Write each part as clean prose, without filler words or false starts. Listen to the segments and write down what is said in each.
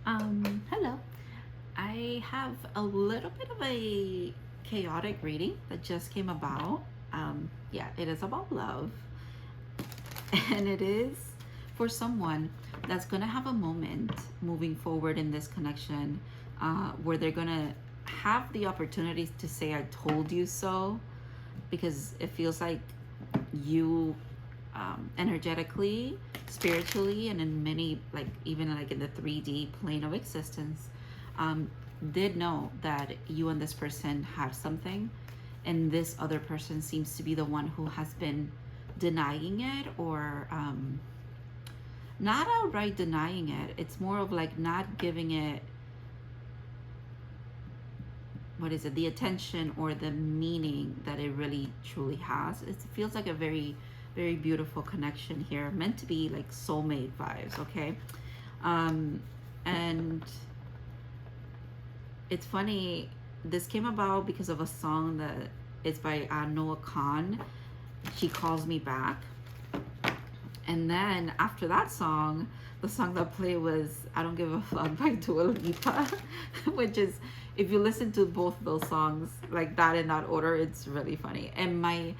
Hello. I have a little bit of a chaotic reading that just came about. Yeah, it is about love, and it is for someone that's gonna have a moment moving forward in this connection where they're gonna have the opportunity to say, I told you so, because it feels like you energetically, spiritually, and in many, like even like in the 3D plane of existence, um, did know that you and this person have something, and this other person seems to be the one who has been denying it, or not outright denying it. It's more of like not giving it, what is it, the attention or the meaning that it really truly has. It feels like a very, very beautiful connection here, meant to be like soulmate vibes. Okay. And it's funny, this came about because of a song that is by Noah Khan, She Calls Me Back. And then after that song, the song that played was I Don't Give a Fuck by Dua Lipa, which is, if you listen to both those songs like that in that order, it's really funny. And my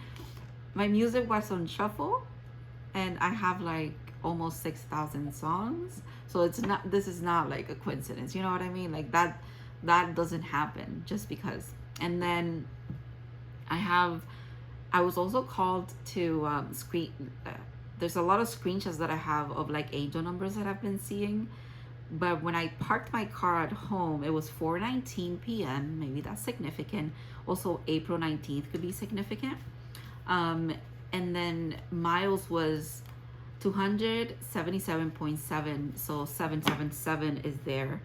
music was on shuffle, and I have like almost 6,000 songs. So it's not, this is not like a coincidence. You know what I mean? Like that doesn't happen just because. And then I was also called to there's a lot of screenshots that I have of like angel numbers that I've been seeing. But when I parked my car at home, it was 4:19 p.m. Maybe that's significant. Also, April 19th could be significant. And then miles was 277.7, so 777 is there.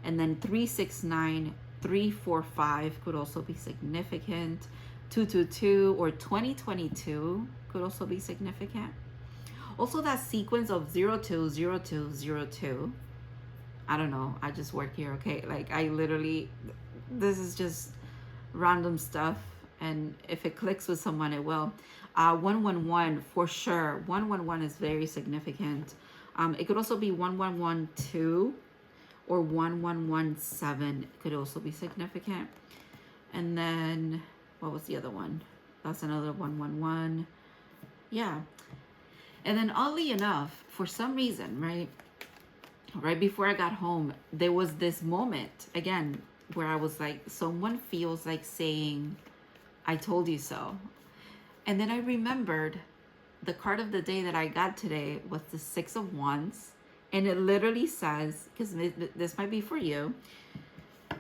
And then 369,345 could also be significant. 222 or 2022 could also be significant. Also, that sequence of 020202. I don't know, I just work here, okay? Like I literally, this is just random stuff, and if it clicks with someone, it will. 111 for sure. 111 is very significant. It could also be 1112 or 1117 could also be significant. And then what was the other one? That's another 111. Yeah. And then oddly enough, for some reason, right before I got home, there was this moment again where I was like, someone feels like saying, I told you so. And then I remembered the card of the day that I got today was the 6 of Wands. And it literally says, because this might be for you,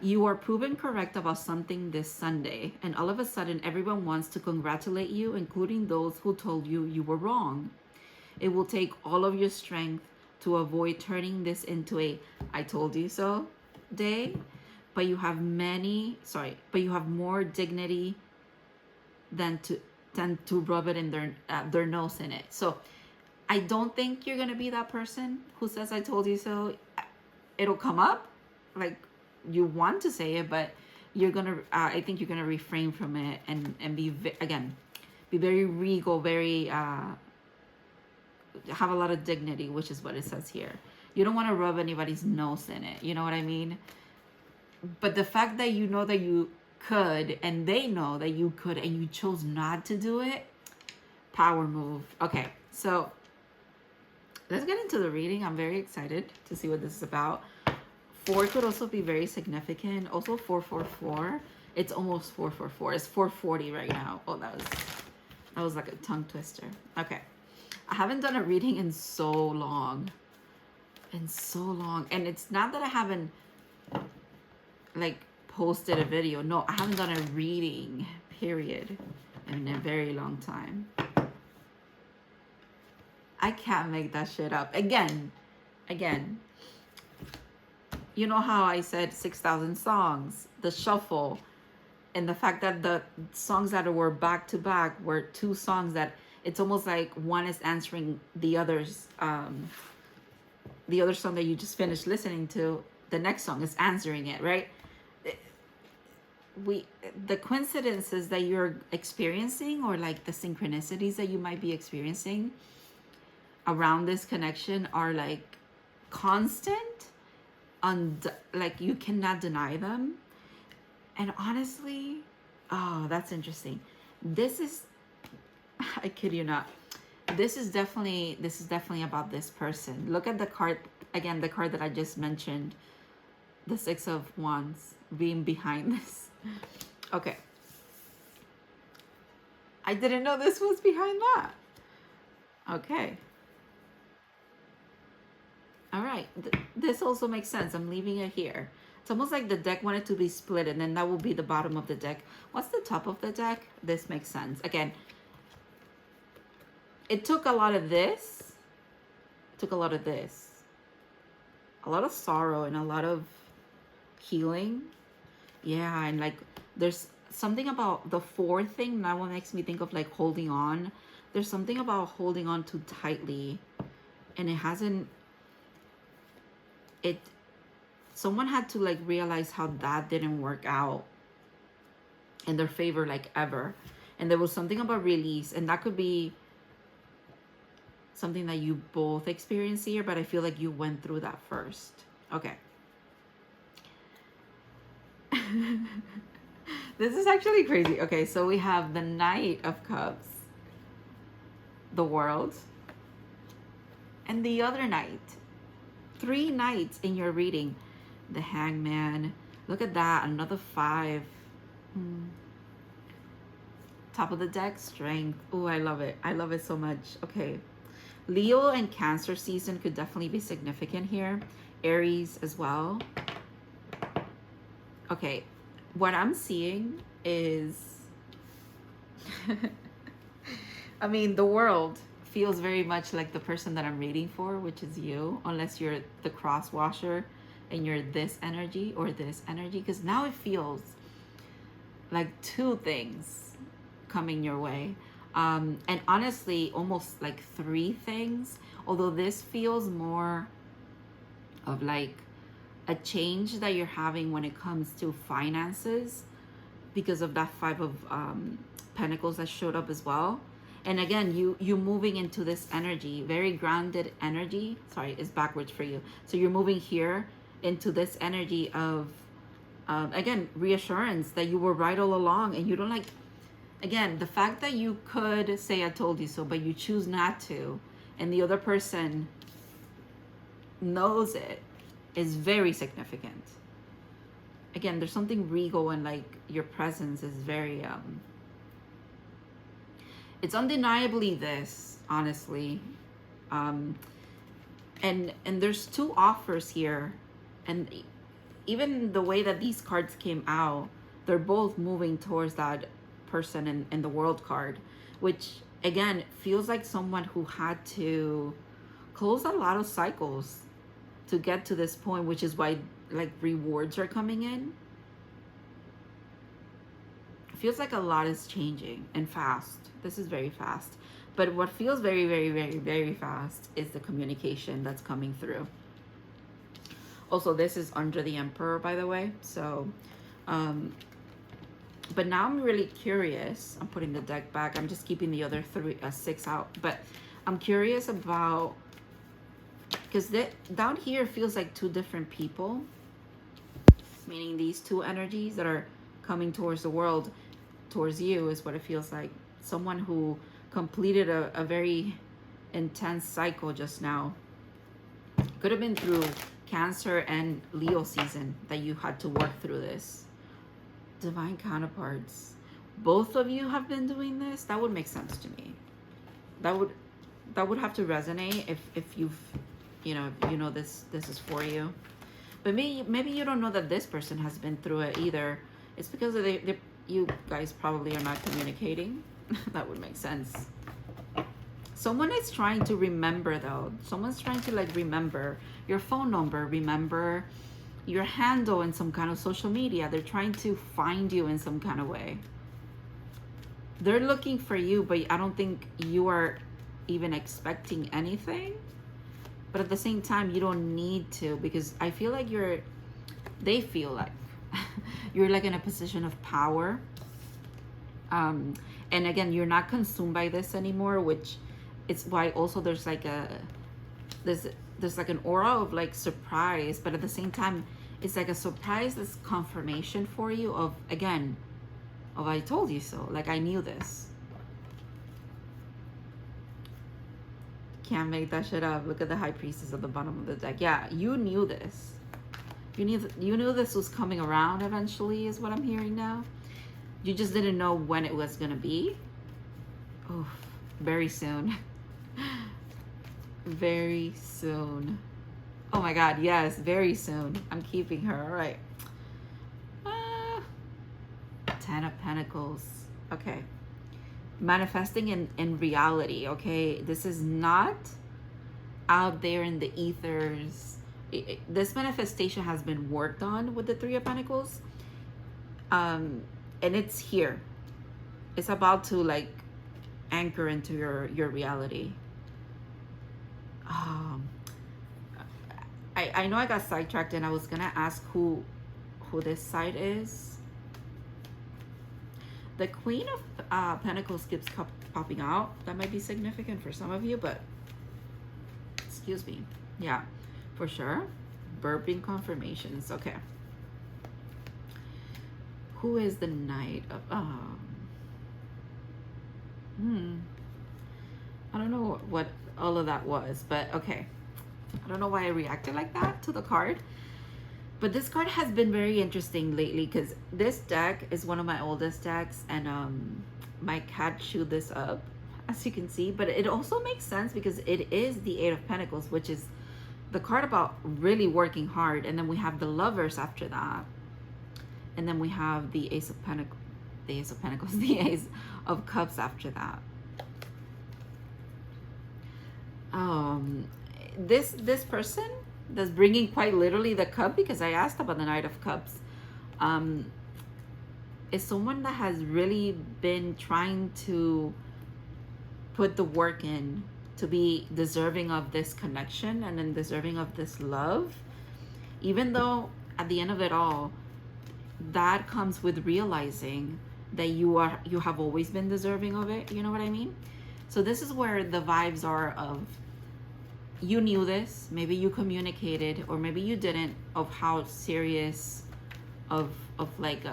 you are proven correct about something this Sunday. And all of a sudden, everyone wants to congratulate you, including those who told you you were wrong. It will take all of your strength to avoid turning this into a I told you so day, but you have more dignity than to rub it in their nose in it. So I don't think you're gonna be that person who says I told you so. It'll come up, like you want to say it, but you're gonna I think you're gonna refrain from it and be very regal, very have a lot of dignity, which is what it says here. You don't want to rub anybody's nose in it, you know what I mean? But the fact that you know that you could, and they know that you could, and you chose not to do it, power move. Okay, so let's get into the reading. I'm very excited to see what this is about. 4 could also be very significant. Also 444. It's almost 444. It's 440 right now. Oh, that was like a tongue twister. Okay. I haven't done a reading in so long. And it's not that I haven't like posted a video. No, I haven't done a reading, period, in a very long time. I can't make that shit up. Again. You know how I said 6,000 songs, the shuffle, and the fact that the songs that were back to back were 2 songs that it's almost like one is answering the other's, the other song that you just finished listening to, the next song is answering it, right? The coincidences that you're experiencing, or like the synchronicities that you might be experiencing around this connection, are like constant, like you cannot deny them. And honestly, oh, that's interesting. This is, I kid you not, this is definitely about this person. Look at the card again, the card that I just mentioned, the Six of Wands being behind this. Okay, I didn't know this was behind that. Okay, all right, this also makes sense. I'm leaving it here. It's almost like the deck wanted to be split, and then that will be the bottom of the deck. What's the top of the deck? This makes sense. Again, it took a lot of this, a lot of sorrow and a lot of healing. Yeah, and like there's something about the four thing that one makes me think of like holding on. There's something about holding on too tightly, and someone had to like realize how that didn't work out in their favor like ever. And there was something about release, and that could be something that you both experience here, but I feel like you went through that first. Okay. This is actually crazy. Okay, so we have the Knight of Cups, the World, and the other Knight. 3 knights in your reading. The Hangman. Look at that. Another 5. Top of the deck, Strength. Oh, I love it. I love it so much. Okay. Leo and Cancer season could definitely be significant here. Aries as well. Okay. What I'm seeing is... I mean, the World feels very much like the person that I'm reading for, which is you. Unless you're the cross washer and you're this energy or this energy. Because now it feels like 2 things coming your way. And honestly, almost like 3 things. Although this feels more of like a change that you're having when it comes to finances. Because of that 5 of Pentacles that showed up as well. And again, you moving into this energy, very grounded energy. Sorry, it's backwards for you. So you're moving here into this energy of, again, reassurance that you were right all along. And you don't like, again, the fact that you could say I told you so, but you choose not to, and the other person knows it, is very significant. Again, there's something regal, and like your presence is very, it's undeniably this, honestly. And there's 2 offers here. And even the way that these cards came out, they're both moving towards that person in the World card. Which, again, feels like someone who had to close a lot of cycles to get to this point. Which is why, like, rewards are coming in. Feels like a lot is changing, and fast. This is very fast. But what feels very, very, very, very fast is the communication that's coming through. Also, this is under the Emperor, by the way. So, but now I'm really curious. I'm putting the deck back. I'm just keeping the other 6 out. But I'm curious about, because down here feels like 2 different people. Meaning these 2 energies that are coming towards the World, towards you, is what it feels like. Someone who completed a very intense cycle just now. Could have been through Cancer and Leo season that you had to work through this. Divine counterparts. Both of you have been doing this. That would make sense to me. That would have to resonate if you've, you know this is for you. But maybe you don't know that this person has been through it either. It's because you guys probably are not communicating. That would make sense. Someone is trying to remember, though. Someone's trying to like remember your phone number, remember your handle in some kind of social media. They're trying to find you in some kind of way. They're looking for you, but I don't think you are even expecting anything. But at the same time, you don't need to, because I feel like they feel like you're like in a position of power. And again, you're not consumed by this anymore, which it's why also there's like this there's like an aura of like surprise, but at the same time, it's like a surprise that's confirmation for you of, again, of I told you so. Like, I knew this. Can't make that shit up. Look at the High Priestess at the bottom of the deck. Yeah, you knew this. You knew this was coming around eventually, is what I'm hearing now. You just didn't know when it was gonna be. Oh, very soon. Very soon. Oh my God, yes, very soon. I'm keeping her. All right. 10 of Pentacles. Okay. Manifesting in reality, okay? This is not out there in the ethers. This manifestation has been worked on with the 3 of Pentacles. And it's here. It's about to like anchor into your reality. I know I got sidetracked and I was gonna ask who this side is. The Queen of Pentacles keeps popping out. That might be significant for some of you, but excuse me. Yeah, for sure. Burping confirmations. Okay. Who is the Knight of... I don't know what all of that was, but okay. I don't know why I reacted like that to the card. But this card has been very interesting lately because this deck is one of my oldest decks, and my cat chewed this up, as you can see. But it also makes sense because it is the 8 of Pentacles, which is the card about really working hard. And then we have the Lovers after that. And then we have the Ace of Pentacles, the Ace of Cups after that. This person that's bringing quite literally the cup, because I asked about the Knight of Cups, is someone that has really been trying to put the work in to be deserving of this connection and then deserving of this love, even though at the end of it all, that comes with realizing that you have always been deserving of it. You know what I mean? So this is where the vibes are of, you knew this, maybe you communicated, or maybe you didn't, of how serious of like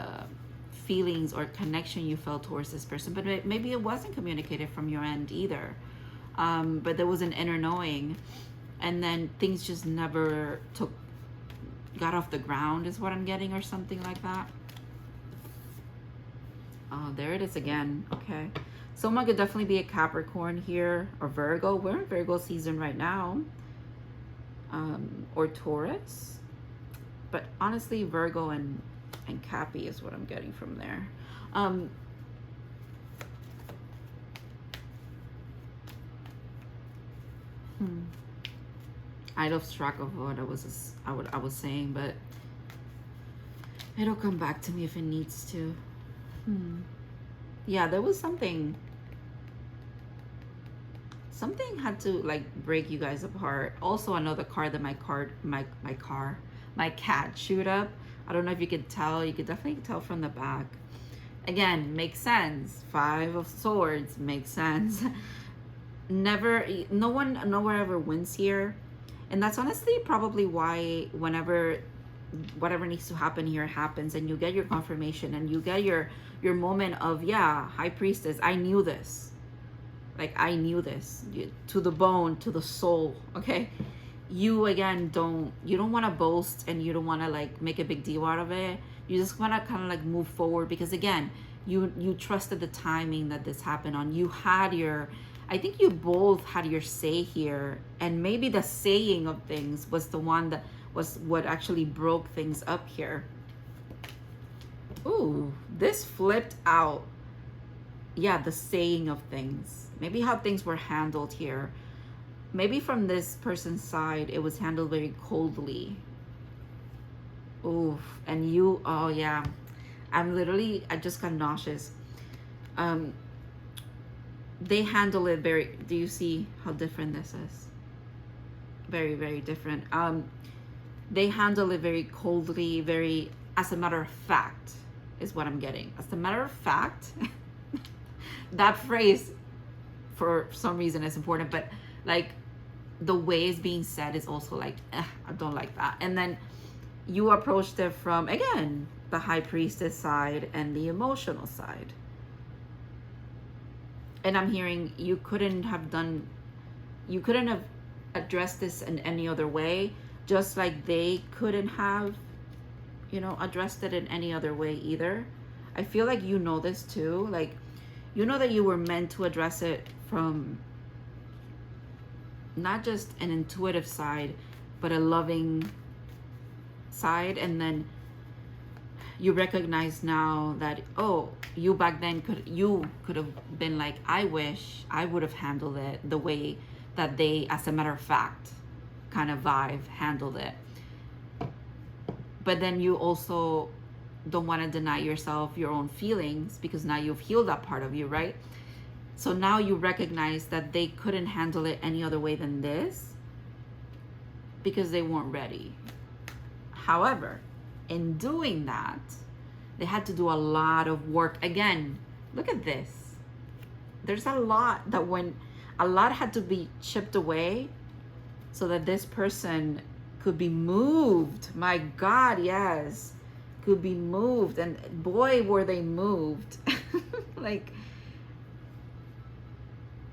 feelings or connection you felt towards this person. But maybe it wasn't communicated from your end either. But there was an inner knowing, and then things just never got off the ground, is what I'm getting, or something like that. Oh, there it is again. Okay. Someone could definitely be a Capricorn here, or Virgo. We're in Virgo season right now. Or Taurus. But honestly, Virgo and Cappy is what I'm getting from there. I lost track of what I was saying, but it'll come back to me if it needs to. Yeah, there was something had to like break you guys apart. Also, another card that my cat chewed up. I don't know if you could tell. You could definitely tell from the back. Again, makes sense. 5 of Swords makes sense. No one nowhere ever wins here, and that's honestly probably why whenever whatever needs to happen here happens, and you get your confirmation and you get your moment of, yeah, High Priestess, I knew this. Like, I knew this to the bone, to the soul. Okay, you again don't want to boast, and you don't want to like make a big deal out of it. You just want to kind of like move forward, because again, you trusted the timing that this happened on. You had I think you both had your say here, and maybe the saying of things was the one that was what actually broke things up here. Ooh, this flipped out. Yeah, the saying of things. Maybe how things were handled here. Maybe from this person's side, it was handled very coldly. Ooh, and you, oh yeah. I just got nauseous. They handle it very, do you see how different this is? Very, very different. They handle it very coldly, very, as a matter of fact, is what I'm getting. As a matter of fact, that phrase, for some reason, is important, but like, the way it's being said is also like, I don't like that. And then you approached it from, again, the high priestess side and the emotional side. And I'm hearing you couldn't have addressed this in any other way, just like they couldn't have, you know, addressed it in any other way either. I feel like you know this too. Like, you know that you were meant to address it from not just an intuitive side, but a loving side. And then you recognize now that, oh, you back then could have been like, I wish I would have handled it the way that they, as a matter of fact, kind of vibe handled it. But then you also don't want to deny yourself your own feelings, because now you've healed that part of you, right? So now you recognize that they couldn't handle it any other way than this, because they weren't ready. However, in doing that, they had to do a lot of work. Again, look at this. There's a lot that a lot had to be chipped away so that this person could be moved. My God, yes, could be moved. And boy, were they moved. Like,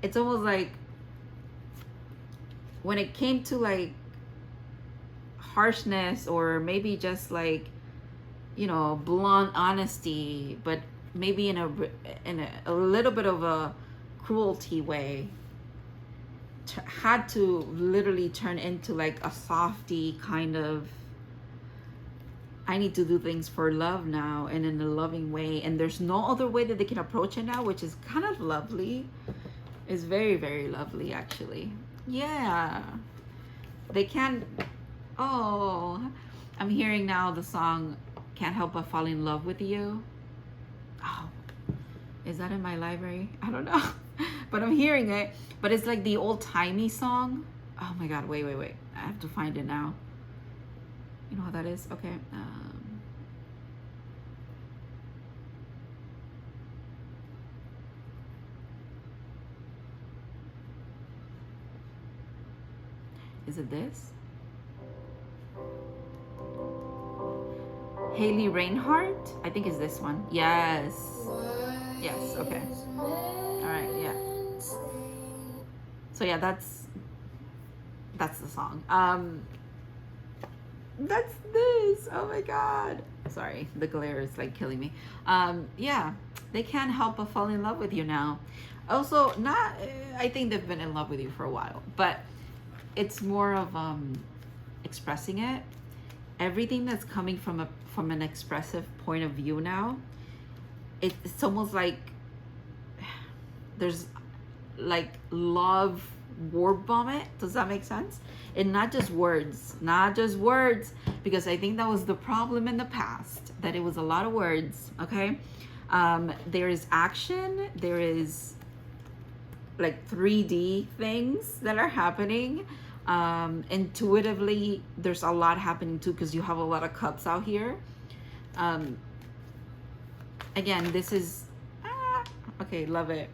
it's almost like when it came to like harshness, or maybe just like, you know, blunt honesty, but maybe in a little bit of a cruelty way, had to literally turn into like a softy kind of, I need to do things for love now and in a loving way, and there's no other way that they can approach it now, which is kind of lovely. It's very, very lovely, actually. Yeah, they can. Oh, I'm hearing now the song Can't Help But Fall in Love With You. Oh, is that in my library? I don't know. But I'm hearing it. But it's like the old-timey song. Oh my God, wait. I have to find it now. You know how that is? Okay. Is it this? Haley Reinhart? I think it's this one. Yes. Yes, okay. All right, yeah. So yeah, that's the song. That's this. Oh my God. Sorry, the glare is like killing me. Yeah, they can't help but fall in love with you now. Also, I think they've been in love with you for a while, but it's more of expressing it. Everything that's coming from an expressive point of view now, it's almost like there's like love word vomit. Does that make sense? And not just words, because I think that was the problem in the past, that it was a lot of words. Okay, there is action, there is like 3D things that are happening. Intuitively, there's a lot happening too, because you have a lot of cups out here. Again, this is okay, love it.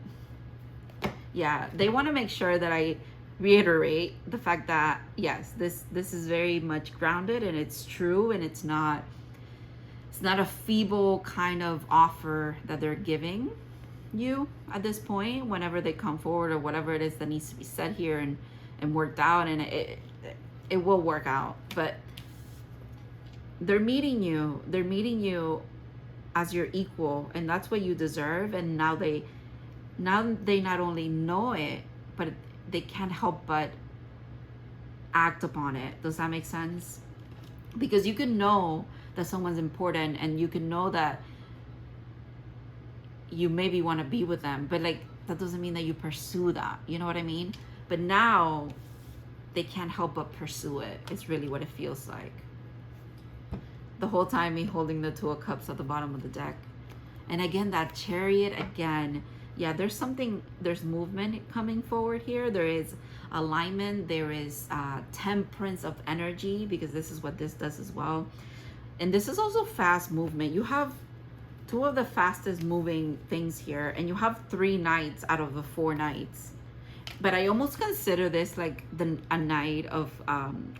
Yeah, they want to make sure that I reiterate the fact that yes, this is very much grounded, and it's true, and it's not a feeble kind of offer that they're giving you at this point, whenever they come forward, or whatever it is that needs to be said here and worked out, and it will work out. But they're meeting you as your equal, and that's what you deserve. And now they not only know it, but they can't help but act upon it. Does that make sense? Because you can know that someone's important, and you can know that you maybe want to be with them, but like that doesn't mean that you pursue that. You know what I mean? But now they can't help but pursue it. It's really what it feels like. The whole time me holding the Two of Cups at the bottom of the deck. And again, that Chariot again. Yeah, there's movement coming forward here. There is alignment. There is temperance of energy, because this is what this does as well. And this is also fast movement. You have two of the fastest moving things here, and you have 3 knights out of the 4 knights. But I almost consider this like a Knight of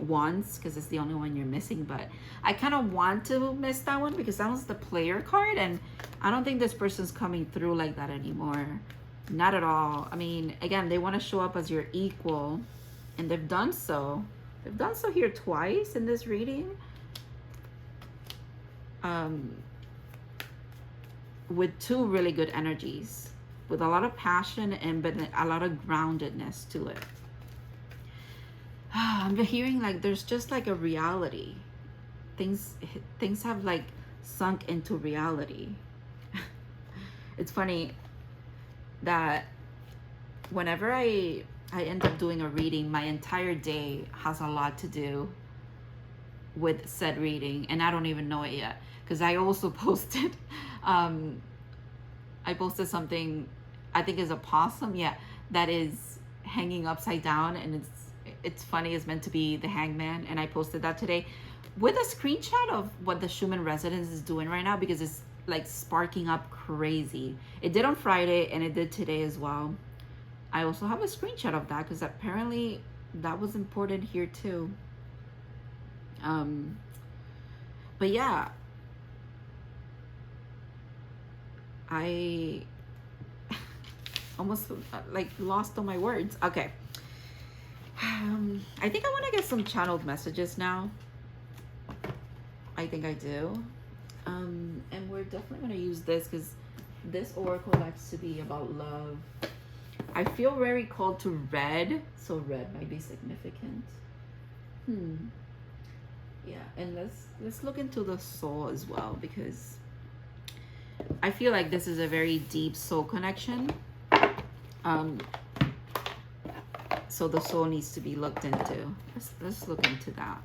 Wands, because it's the only one you're missing. But I kind of want to miss that one because that was the player card, and I don't think this person's coming through like that anymore. Not at all. I mean, again, they want to show up as your equal, and they've done so. They've done so here twice in this reading. With two really good energies, with a lot of passion and but a lot of groundedness to it. I'm hearing like there's just like a reality. Things have like sunk into reality. It's funny that whenever I end up doing a reading, my entire day has a lot to do with said reading, and I don't even know it yet, because I also posted I posted something I think is a possum, yeah, that is hanging upside down, and it's funny, it's meant to be the hangman, and I posted that today with a screenshot of what the Schumann residence is doing right now, because it's like sparking up crazy. It did on Friday and it did today as well. I also have a screenshot of that because apparently that was important here too. But yeah, I almost like lost all my words. Okay. I think I want to get some channeled messages now. I think I do. And we're definitely going to use this because this oracle likes to be about love. I feel very called to red, so red might be significant. Yeah, and let's look into the soul as well, because I feel like this is a very deep soul connection. So the soul needs to be looked into. Let's look into that.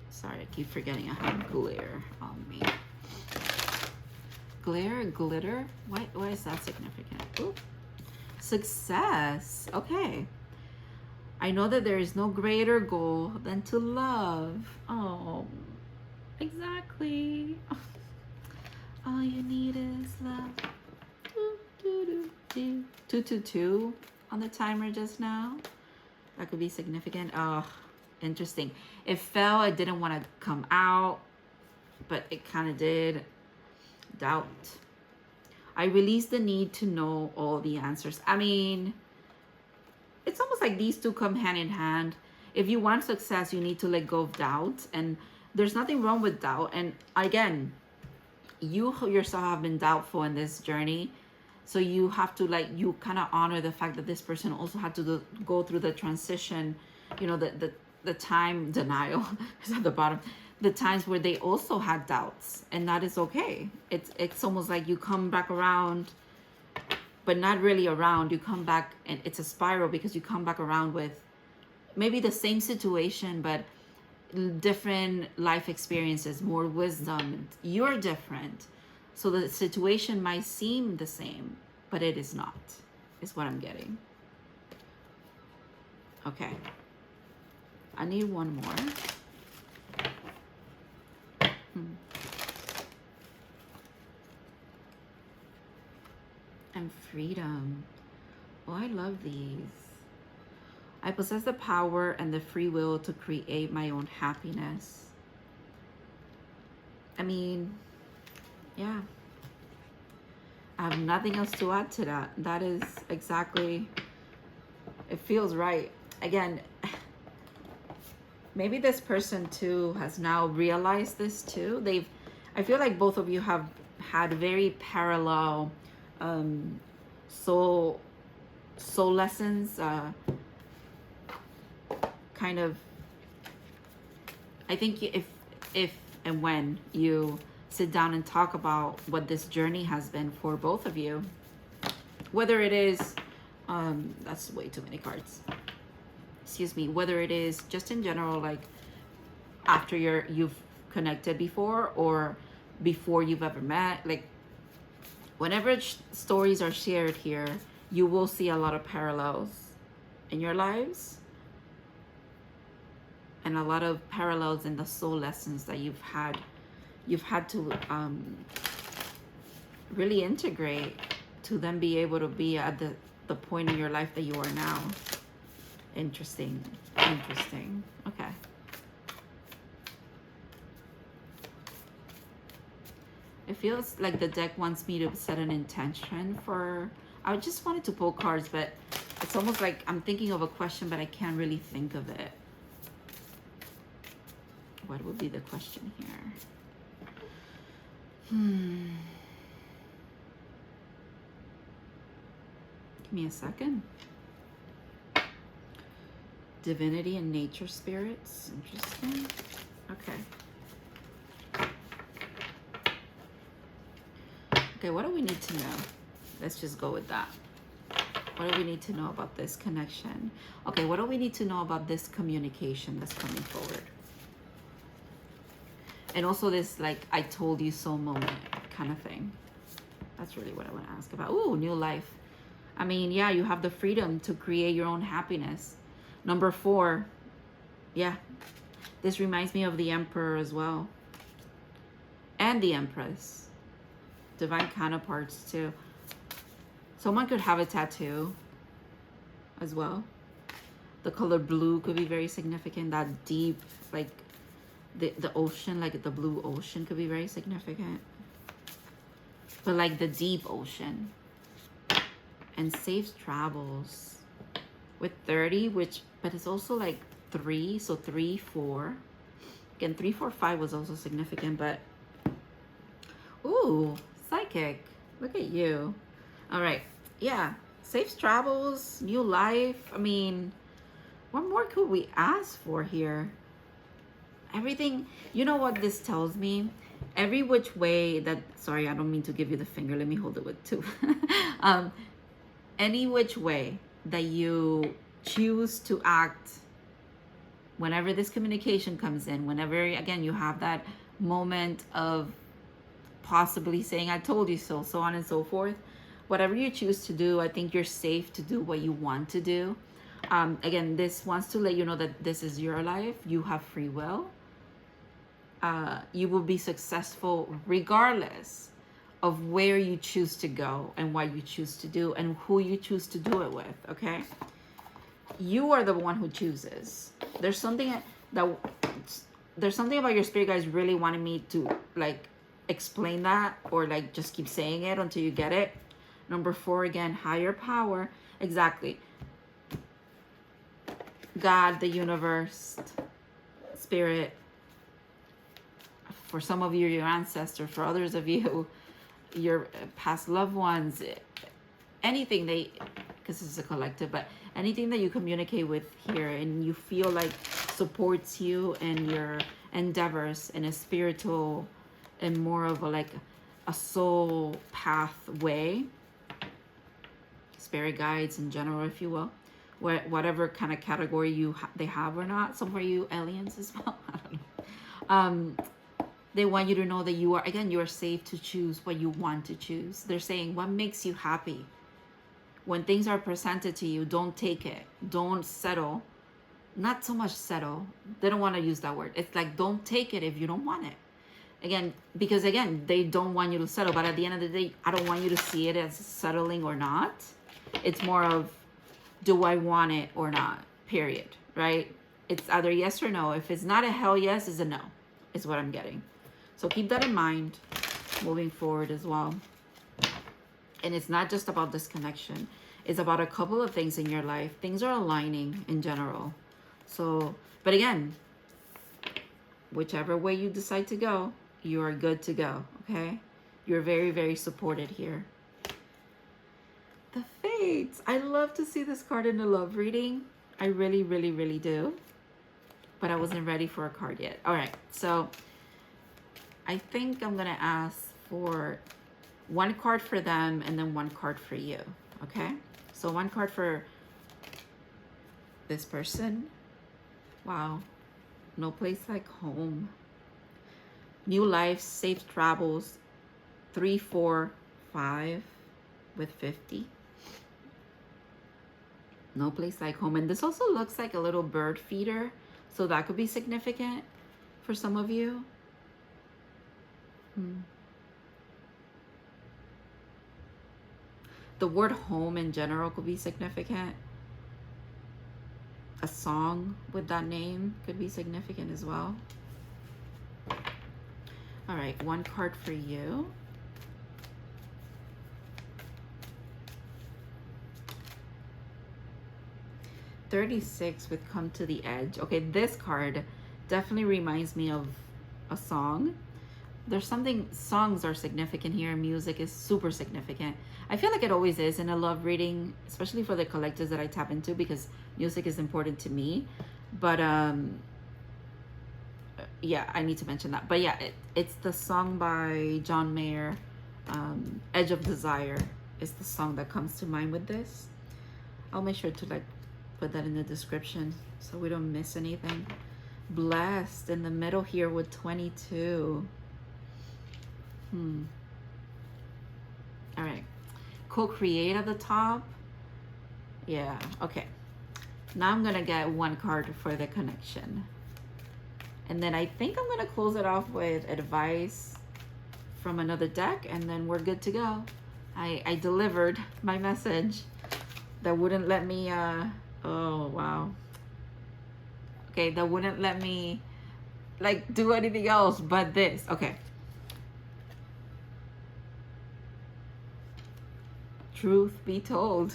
Sorry, I keep forgetting I have glare on me. Glare, glitter. Why is that significant? Ooh. Success. Okay. I know that there is no greater goal than to love. Oh, exactly. All you need is love. 222 on the timer just now. That could be significant. Oh, interesting. It fell. It didn't want to come out, but it kind of did. Doubt. I release the need to know all the answers. I mean, it's almost like these two come hand in hand. If you want success, you need to let go of doubt, and there's nothing wrong with doubt. And again, you yourself have been doubtful in this journey, so you have to you kind of honor the fact that this person also had to go through the transition, you know, the time denial is at the bottom, the times where they also had doubts, and that is okay. It's almost like you come back around, but not really around. You come back, and it's a spiral, because you come back around with maybe the same situation, but different life experiences, more wisdom. You're different, so the situation might seem the same, but it is not, is what I'm getting. Okay, I need one more. And freedom. Oh, I love these. I possess the power and the free will to create my own happiness. I mean, yeah. I have nothing else to add to that. That is exactly, it feels right. Again, maybe this person too has now realized this too. I feel like both of you have had very parallel soul lessons, kind of. I think if and when you sit down and talk about what this journey has been for both of you, whether it is that's way too many cards, excuse me, whether it is just in general, like after you've connected before, or before you've ever met, like whenever stories are shared here, you will see a lot of parallels in your lives, and a lot of parallels in the soul lessons that you've had to really integrate to then be able to be at the point in your life that you are now. Interesting. Interesting. Okay. It feels like the deck wants me to set an intention for... I just wanted to pull cards, but it's almost like I'm thinking of a question, but I can't really think of it. What would be the question here? Give me a second. Divinity and nature spirits. Interesting. Okay. Okay, what do we need to know? Let's just go with that. What do we need to know about this connection? Okay, what do we need to know about this communication that's coming forward? And also this, like, I told you so moment kind of thing. That's really what I want to ask about. Ooh, new life. I mean, yeah, you have the freedom to create your own happiness. Number 4. Yeah. This reminds me of the Emperor as well. And the Empress. Divine counterparts too. Someone could have a tattoo as well. The color blue could be very significant. That deep, like the ocean, like the blue ocean could be very significant. But like the deep ocean. And safe travels with 30, but it's also like 3, so 3, 4. Again, 3, 4, 5 was also significant, but ooh, psychic. Look at you. All right. Yeah. Safe travels, new life. I mean, what more could we ask for here? Everything. You know what this tells me? Every which way that, sorry, I don't mean to give you the finger. Let me hold it with 2. Any which way that you choose to act, whenever this communication comes in, whenever, again, you have that moment of possibly saying, I told you so, so on and so forth. Whatever you choose to do, I think you're safe to do what you want to do. Again, this wants to let you know that this is your life. You have free will. You will be successful regardless of where you choose to go and what you choose to do and who you choose to do it with, okay? You are the one who chooses. There's something about your spirit guides really wanting me to like explain that, or like just keep saying it until you get it. Number 4, again, higher power. Exactly. God, the universe, spirit. For some of you, your ancestors. For others of you, your past loved ones. Anything because this is a collective, but anything that you communicate with here and you feel like supports you and your endeavors in a spiritual and more of a soul pathway. Spirit guides in general, if you will, whatever kind of category they have or not. Some for you aliens as well. I don't know. They want you to know that you are safe to choose what you want to choose. They're saying what makes you happy. When things are presented to you, don't take it. Don't settle. Not so much settle. They don't want to use that word. It's like, don't take it if you don't want it. Again, because again, they don't want you to settle. But at the end of the day, I don't want you to see it as settling or not. It's more of, do I want it or not? Period. Right? It's either yes or no. If it's not a hell yes, it's a no. Is what I'm getting. So keep that in mind moving forward as well. And it's not just about this connection. It's about a couple of things in your life. Things are aligning in general. So, but again, whichever way you decide to go, you are good to go, okay? You're very, very supported here. The Fates. I love to see this card in a love reading. I really, really, really do. But I wasn't ready for a card yet. All right, so I think I'm gonna ask for 1 card for them and then 1 card for you, okay? So 1 card for this person. Wow, no place like home. New life, safe travels, 3, 4, 5 with 50. No place like home. And this also looks like a little bird feeder. So that could be significant for some of you. The word home in general could be significant. A song with that name could be significant as well. All right, one card for you. $36 with Come to the Edge. Okay, this card definitely reminds me of a song. There's something, songs are significant here. Music is super significant. I feel like it always is in a love reading, especially for the collectors that I tap into, because music is important to me. But yeah, I need to mention that. But yeah, it's the song by John Mayer, Edge of Desire is the song that comes to mind with this. I'll make sure to like put that in the description so we don't miss anything. Blessed in the middle here with 22. All right, co-create at the top. Yeah, okay. Now I'm gonna get one card for the connection, and then I think I'm gonna close it off with advice from another deck, and then we're good to go. I delivered my message that wouldn't let me oh wow, okay, that wouldn't let me like do anything else but this. Okay, truth be told,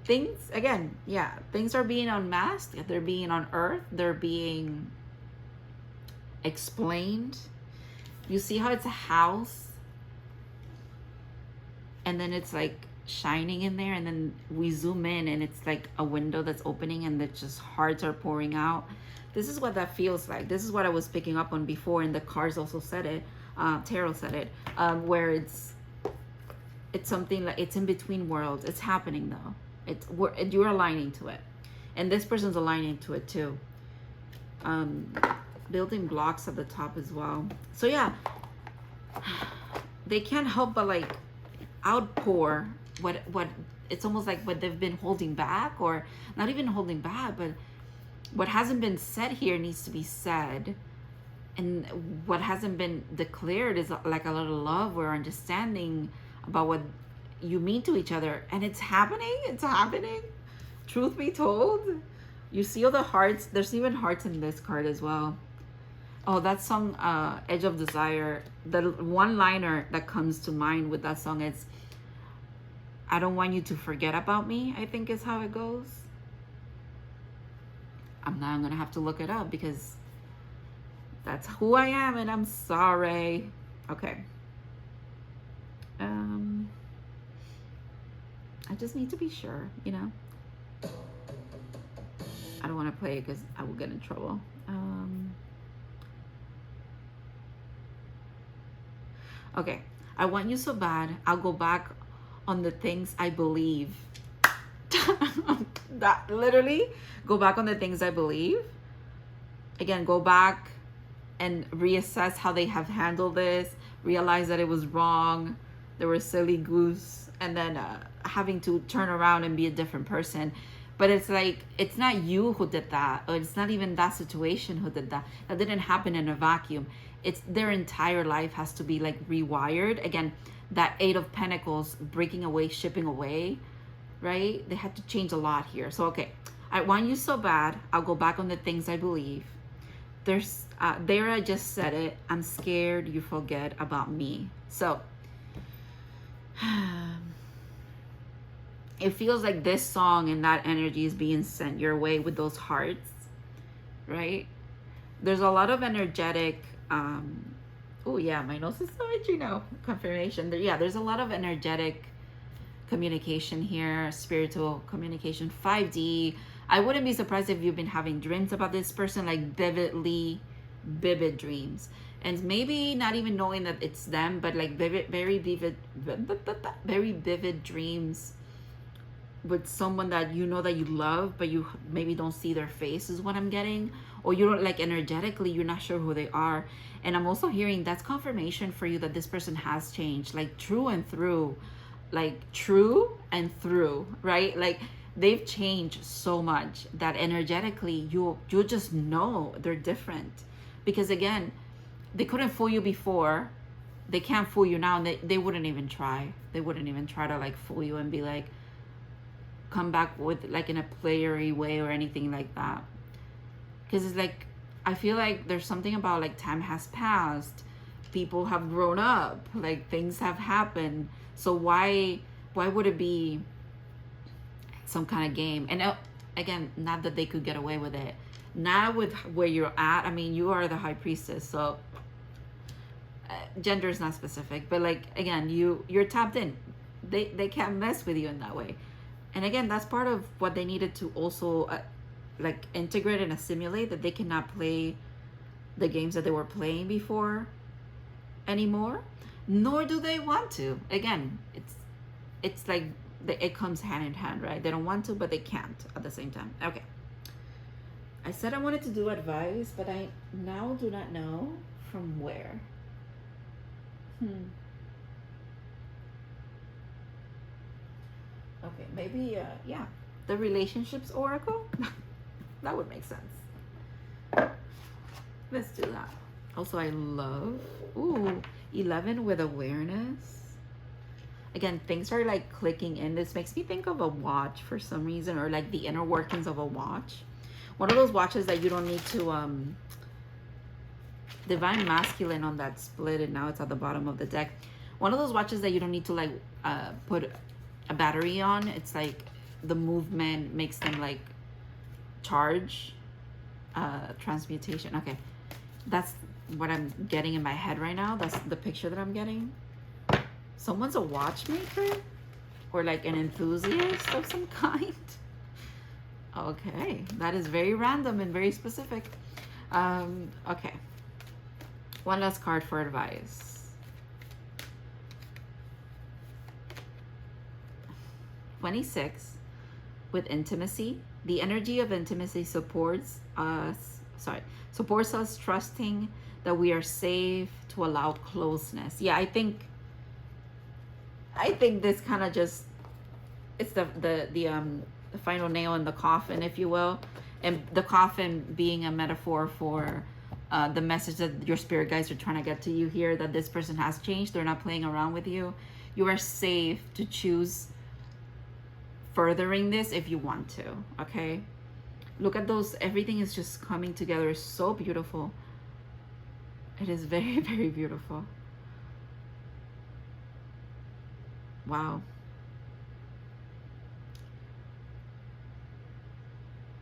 things again, yeah, things are being unmasked, they're being unearthed, they're being explained. You see how it's a house and then it's like shining in there, and then we zoom in and it's like a window that's opening and it's just hearts are pouring out. This is what that feels like. This is what I was picking up on before, and the cards also said it, tarot said it, where it's something like it's in between worlds. It's happening though. You're aligning to it, and this person's aligning to it too. Building blocks at the top as well. So yeah, they can't help but like outpour what it's almost like what they've been holding back, or not even holding back, but what hasn't been said here needs to be said. And what hasn't been declared is like a lot of love or understanding about what you mean to each other, and it's happening. It's happening. Truth be told, you see all the hearts. There's even hearts in this card as well. Oh, that song, Edge of Desire, the one-liner that comes to mind with that song is, I don't want you to forget about me, I think is how it goes. I'm gonna have to look it up because that's who I am, and I'm sorry. Okay. I just need to be sure, you know. I don't want to play it because I will get in trouble. Okay. I want you so bad, I'll go back on the things I believe. That literally, go back on the things I believe. Again, go back and reassess how they have handled this, realize that it was wrong, they were silly goose, and then having to turn around and be a different person. But it's like, it's not you who did that, or it's not even that situation who did that. That didn't happen in a vacuum. It's their entire life has to be like rewired. Again, that 8 of Pentacles, breaking away, shipping away, right? They had to change a lot here. So, okay, I want you so bad, I'll go back on the things I believe. There I just said it, I'm scared you forget about me. So, it feels like this song and that energy is being sent your way with those hearts, right? There's a lot of energetic, oh yeah, my nose is so itchy now, confirmation. Yeah, there's a lot of energetic communication here, spiritual communication, 5D. I wouldn't be surprised if you've been having dreams about this person, like vivid dreams. And maybe not even knowing that it's them, but like very vivid dreams with someone that you know that you love, but you maybe don't see their face is what I'm getting. Or you don't, like, energetically, you're not sure who they are. And I'm also hearing that's confirmation for you that this person has changed, like true and through, right? Like they've changed so much that energetically you'll just know they're different. Because again, they couldn't fool you before, they can't fool you now, and they wouldn't even try. They wouldn't even try to like fool you and be like, come back with like in a playery way or anything like that. Because it's like, I feel like there's something about like time has passed, people have grown up, like things have happened, so why would it be some kind of game? And again, not that they could get away with it, not with where you're at. I mean, you are the high priestess, so gender is not specific, but like, again, you're tapped in. They can't mess with you in that way. And again, that's part of what they needed to also like integrate and assimilate, that they cannot play the games that they were playing before anymore, nor do they want to. Again, it's like it comes hand in hand, right? They don't want to, but they can't at the same time. Okay, I said I wanted to do advice, but I now do not know from where. Okay, maybe yeah, the relationships oracle. That would make sense. Let's do that. Also, I love 11 with awareness. Again, things are like clicking in. This makes me think of a watch for some reason, or like the inner workings of a watch. One of those watches that you don't need to divine masculine on that split, and now it's at the bottom of the deck. One of those watches that you don't need to like put a battery on. It's like the movement makes them like charge, transmutation. Okay, that's what I'm getting in my head right now. That's the picture that I'm getting. Someone's a watchmaker or like an enthusiast of some kind. Okay, that is very random and very specific. Okay, one last card for advice. 26 with intimacy. The energy of intimacy supports us trusting that we are safe to allow closeness. Yeah, I think this kind of just, it's the final nail in the coffin, if you will, and the coffin being a metaphor for the message that your spirit guides are trying to get to you here, that this person has changed. They're not playing around with you. You are safe to choose furthering this if you want to. Okay, look at those. Everything is just coming together. It's so beautiful. It is very, very beautiful. Wow.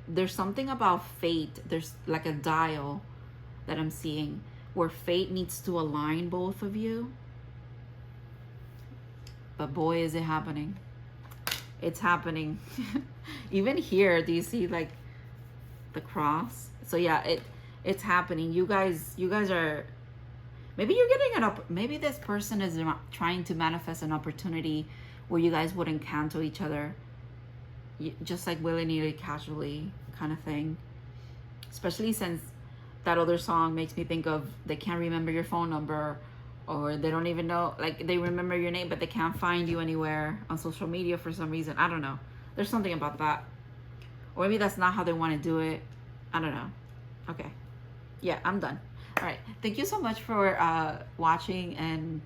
There's something about fate. There's like a dial that I'm seeing where fate needs to align both of you. But boy, is it happening. It's happening. Even here, do you see like the cross? So yeah, it's happening. You guys are, maybe you're getting maybe this person is trying to manifest an opportunity where you guys wouldn't cancel each other, just like willy-nilly, casually kind of thing. Especially since that other song makes me think of, they can't remember your phone number, or they don't even know, like they remember your name but they can't find you anywhere on social media for some reason. I don't know, there's something about that, or maybe that's not how they want to do it. I don't know. Okay, yeah, I'm done. All right, thank you so much for watching and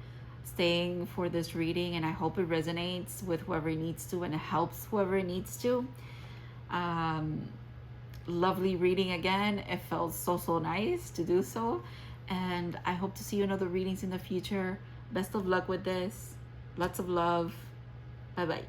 staying for this reading, and I hope it resonates with whoever it needs to, and it helps whoever it needs to. Lovely reading again. It felt so nice to do so, and I hope to see you in other readings in the future. Best of luck with this. Lots of love. Bye bye.